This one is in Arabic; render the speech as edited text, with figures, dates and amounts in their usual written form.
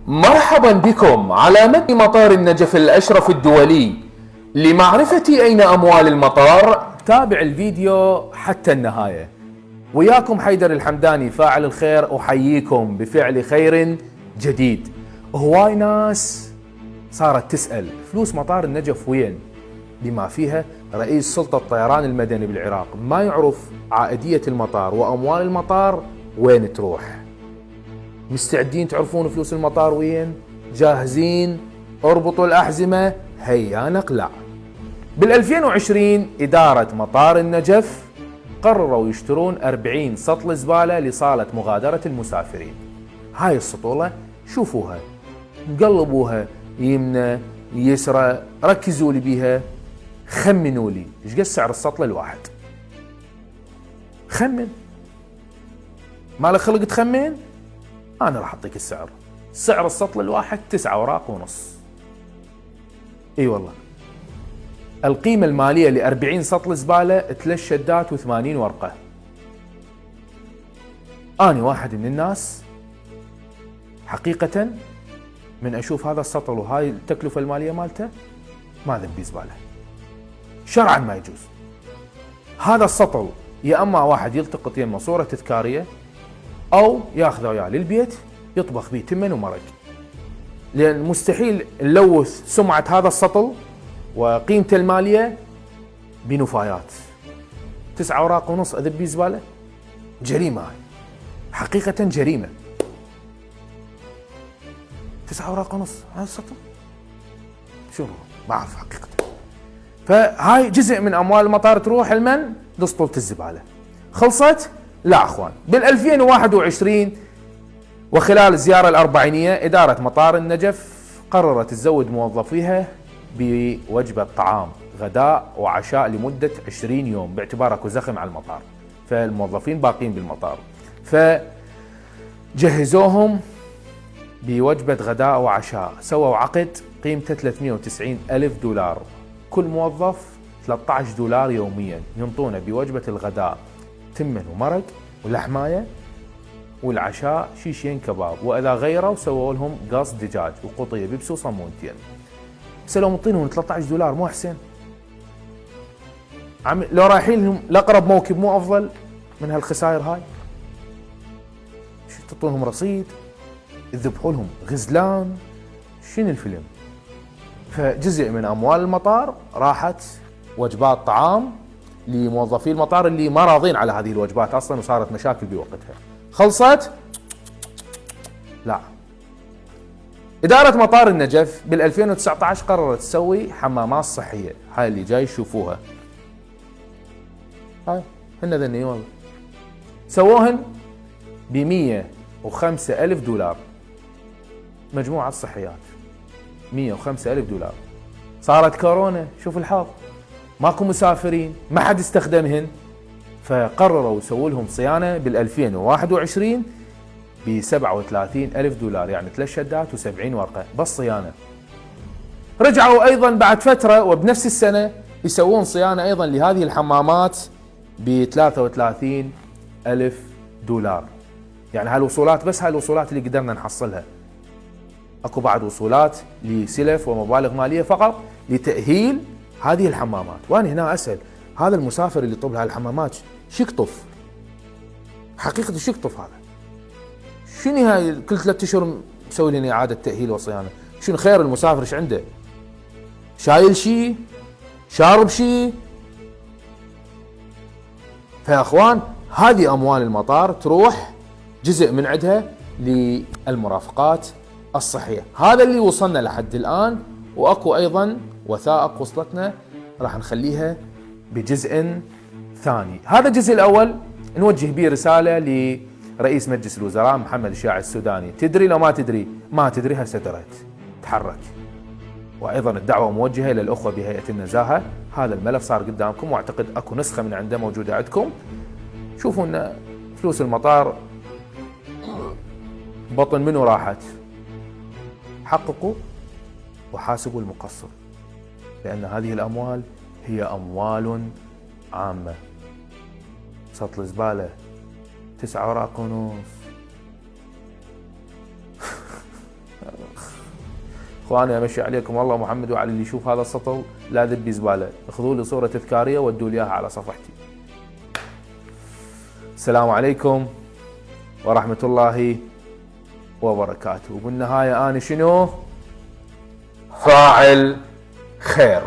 مرحبا بكم على متن مطار النجف الأشرف الدولي. لمعرفة أين أموال المطار تابع الفيديو حتى النهاية. وياكم حيدر الحمداني فاعل الخير، أحييكم بفعل خير جديد. هواي ناس صارت تسأل فلوس مطار النجف وين، بما فيها رئيس سلطة الطيران المدني بالعراق ما يعرف عائدية المطار وأموال المطار وين تروح. مستعدين تعرفون فلوس المطار وين؟ جاهزين؟ اربطوا الأحزمة، هيا نقلع. بال2020 إدارة مطار النجف قرروا يشترون 40 سطل زبالة لصالة مغادرة المسافرين. هاي السطولة شوفوها، قلبوها يمنى يسرى، ركزوا لي بيها، خمنوا لي ايش قد سعر السطل الواحد. خمن، مالك خلق تخمن؟ أنا راح أعطيك السعر. سعر السطل الواحد 9 أوراق ونص. إي والله. القيمة المالية ل40 سطل زبالة 3 شدات و80 ورقة. أنا واحد من الناس حقيقة من أشوف هذا السطل وهاي التكلفة المالية مالته ما ذنبي زبالة. شرعا ما يجوز. هذا السطل يا أما واحد يلتقط يمه صورة تذكارية، أو ياخذه وياه للبيت يطبخ به تمن ومرق، لأن مستحيل نلوث سمعة هذا السطل وقيمته المالية بنفايات. 9 أوراق ونص أذبي زبالة؟ جريمة هاي، حقيقة جريمة. 9 أوراق ونص هذا السطل شو ما أعرف حقيقة. فهاي جزء من أموال المطار تروح لمن؟ لسطولة الزبالة. خلصت؟ لا أخوان. بال2021 وخلال الزيارة الأربعينية إدارة مطار النجف قررت تزود موظفيها بوجبة طعام غداء وعشاء لمدة 20 يوم باعتبار اكو زخم على المطار، فالموظفين باقين بالمطار، فجهزوهم بوجبة غداء وعشاء. سووا عقد قيمته 390 ألف دولار، كل موظف 13 دولار يوميا ينطونه بوجبة الغداء تمن ومرق ولحماية، والعشاء شيشين كباب، واذا غيروا سووا لهم قص دجاج وقطيه بيبسي وصمونتين. بس لو مطينهم 13 دولار مو احسن؟ لو رايحين لهم لاقرب موكب مو افضل من هالخسائر هاي؟ تعطونهم رصيد، تذبحوا لهم غزلان، شنو الفيلم؟ فجزء من اموال المطار راحت وجبات طعام لموظفي المطار اللي ما راضين على هذه الوجبات اصلا وصارت مشاكل بوقتها. خلصت؟ لا. إدارة مطار النجف بال2019 قررت تسوي حمامات صحية. هاي اللي جاي تشوفوها، هاي هن ذني والله. سووهن ب105 ألف دولار مجموعة صحيات، 105 ألف دولار. صارت كورونا، شوف الحظ، ماكو مسافرين، ما حد استخدمهن، فقرروا يسووا لهم صيانة بال2021 ب37 ألف دولار، يعني 3 شدات و70 ورقة بس صيانة. رجعوا أيضا بعد فترة وبنفس السنة يسوون صيانة أيضا لهذه الحمامات ب33 ألف دولار. يعني هالوصولات بس هالوصولات اللي قدرنا نحصلها. اكو بعد وصولات لسلف ومبالغ مالية فقط لتأهيل هذه الحمامات. وانا هنا اسأل هذا المسافر اللي يطلب هالحمامات شو يقطف؟ حقيقة شو يقطف هذا؟ شنو هاي كل 3 اشهر مسوي لنا اعادة تأهيل وصيانة؟ شنو خير المسافر ايش عنده؟ شايل شي؟ شارب شي؟ فيا اخوان هذه اموال المطار تروح جزء من عندها للمرافقات الصحية. هذا اللي وصلنا لحد الآن، واكو ايضا وثائق وصلتنا راح نخليها بجزء ثاني. هذا الجزء الاول نوجه به رسالة لرئيس مجلس الوزراء محمد الشاعر السوداني. تدري لو ما تدري؟ ما تدري، هسه دريت، تحرك. وايضا الدعوة موجهة الى الاخوة بهيئة النزاهة. هذا الملف صار قدامكم واعتقد اكو نسخة من عنده موجودة عندكم. شوفوا ان فلوس المطار بطن منو راحت. حققوا وحاسبوا المقصر، لأن هذه الأموال هي أموال عامة. سطل زبالة 9 أوراق ونص اخواني امشي عليكم والله محمد، وعلى اللي يشوف هذا السطل لا ذبي زباله، اخذوا لي صوره تذكاريه ودوا لي اياها على صفحتي. السلام عليكم ورحمه الله وبركاته. وبالنهايه انا شنو؟ فاعل خير.